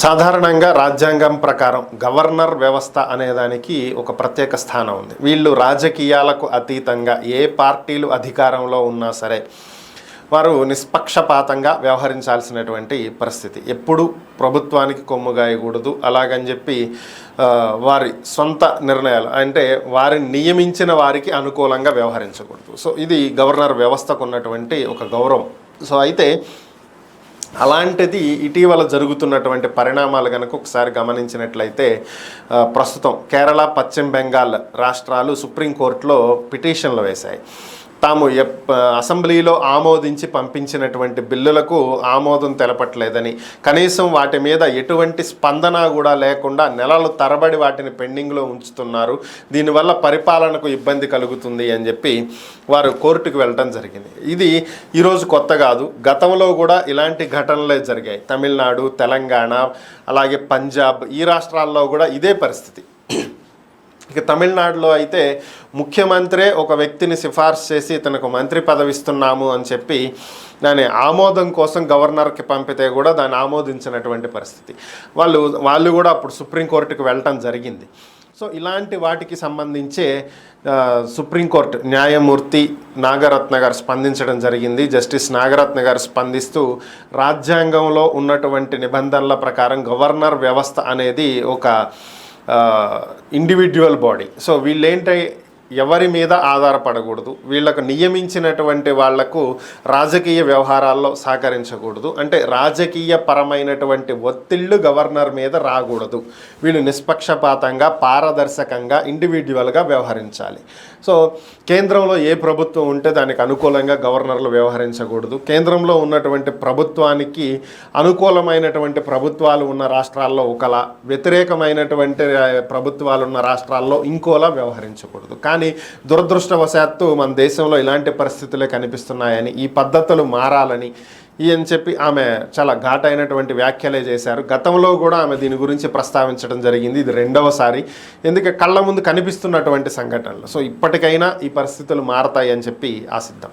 సాధారణంగా రాజ్యాంగం ప్రకారం గవర్నర్ వ్యవస్థ అనేదానికి ఒక ప్రత్యేక స్థానం ఉంది. వీళ్ళు రాజకీయాలకు అతీతంగా ఏ పార్టీలు అధికారంలో ఉన్నా సరే వారు నిష్పక్షపాతంగా వ్యవహరించాల్సినటువంటి పరిస్థితి. ఎప్పుడు ప్రభుత్వానికి కొమ్ముగాయకూడదు. అలాగని చెప్పి వారి సొంత నిర్ణయాలు అంటే వారిని నియమించిన వారికి అనుకూలంగా వ్యవహరించకూడదు. సో ఇది గవర్నర్ వ్యవస్థకు ఉన్నటువంటి ఒక గౌరవం. సో అయితే అలాంటిది ఇటీవల జరుగుతున్నటువంటి పరిణామాలు కనుక ఒకసారి గమనించినట్లయితే ప్రస్తుతం కేరళ, పశ్చిమ బెంగాల్ రాష్ట్రాలు సుప్రీంకోర్టులో పిటిషన్లు వేశాయి. తాము అసెంబ్లీలో ఆమోదించి పంపించినటువంటి బిల్లులకు ఆమోదం తెలపట్లేదని, కనీసం వాటి మీద ఎటువంటి స్పందన కూడా లేకుండా నెలలు తరబడి వాటిని పెండింగ్లో ఉంచుతున్నారు, దీనివల్ల పరిపాలనకు ఇబ్బంది కలుగుతుంది అని చెప్పి వారు కోర్టుకు వెళ్ళడం జరిగింది. ఇది ఈరోజు కొత్త కాదు, గతంలో కూడా ఇలాంటి ఘటనలే జరిగాయి. తమిళనాడు, తెలంగాణ, అలాగే పంజాబ్ ఈ రాష్ట్రాల్లో కూడా ఇదే పరిస్థితి. ఇక తమిళనాడులో అయితే ముఖ్యమంత్రే ఒక వ్యక్తిని సిఫార్సు చేసి తనకు మంత్రి పదవి ఇస్తున్నాము అని చెప్పి దాని ఆమోదం కోసం గవర్నర్కి పంపితే కూడా దాన్ని ఆమోదించినటువంటి పరిస్థితి. వాళ్ళు కూడా అప్పుడు సుప్రీంకోర్టుకు వెళ్ళటం జరిగింది. సో ఇలాంటి వాటికి సంబంధించే సుప్రీంకోర్టు న్యాయమూర్తి నాగరత్న గారు స్పందించడం జరిగింది. జస్టిస్ నాగరత్న గారు స్పందిస్తూ రాజ్యాంగంలో ఉన్నటువంటి నిబంధనల ప్రకారం గవర్నర్ వ్యవస్థ అనేది ఒక ఇండివిజువల్ బాడీ. సో వీళ్ళేంటి ఎవరి మీద ఆధారపడకూడదు, వీళ్ళకు నియమించినటువంటి వాళ్లకు రాజకీయ వ్యవహారాల్లో సహకరించకూడదు, అంటే రాజకీయ పరమైనటువంటి ఒత్తిళ్లు గవర్నర్ మీద రాకూడదు. వీళ్ళు నిష్పక్షపాతంగా, పారదర్శకంగా, ఇండివిజువల్గా వ్యవహరించాలి. సో కేంద్రంలో ఏ ప్రభుత్వం ఉంటే దానికి అనుకూలంగా గవర్నర్లు వ్యవహరించకూడదు. కేంద్రంలో ఉన్నటువంటి ప్రభుత్వానికి అనుకూలమైనటువంటి ప్రభుత్వాలు ఉన్న రాష్ట్రాల్లో ఒకలా, వ్యతిరేకమైనటువంటి ప్రభుత్వాలు ఉన్న రాష్ట్రాల్లో ఇంకోలా వ్యవహరించకూడదు. కానీ దురదృష్టవశాత్తు మన దేశంలో ఇలాంటి పరిస్థితులే కనిపిస్తున్నాయని, ఈ పద్ధతులు మారాలని అని చెప్పి ఆమె చాలా ఘాటైనటువంటి వ్యాఖ్యలే చేశారు. గతంలో కూడా ఆమె దీని గురించి ప్రస్తావించడం జరిగింది. ఇది రెండవసారి, ఎందుకంటే కళ్ళ ముందు కనిపిస్తున్నటువంటి సంఘటనలు. సో ఇప్పటికైనా ఈ పరిస్థితులు మారతాయి అని చెప్పి ఆశిద్దాం.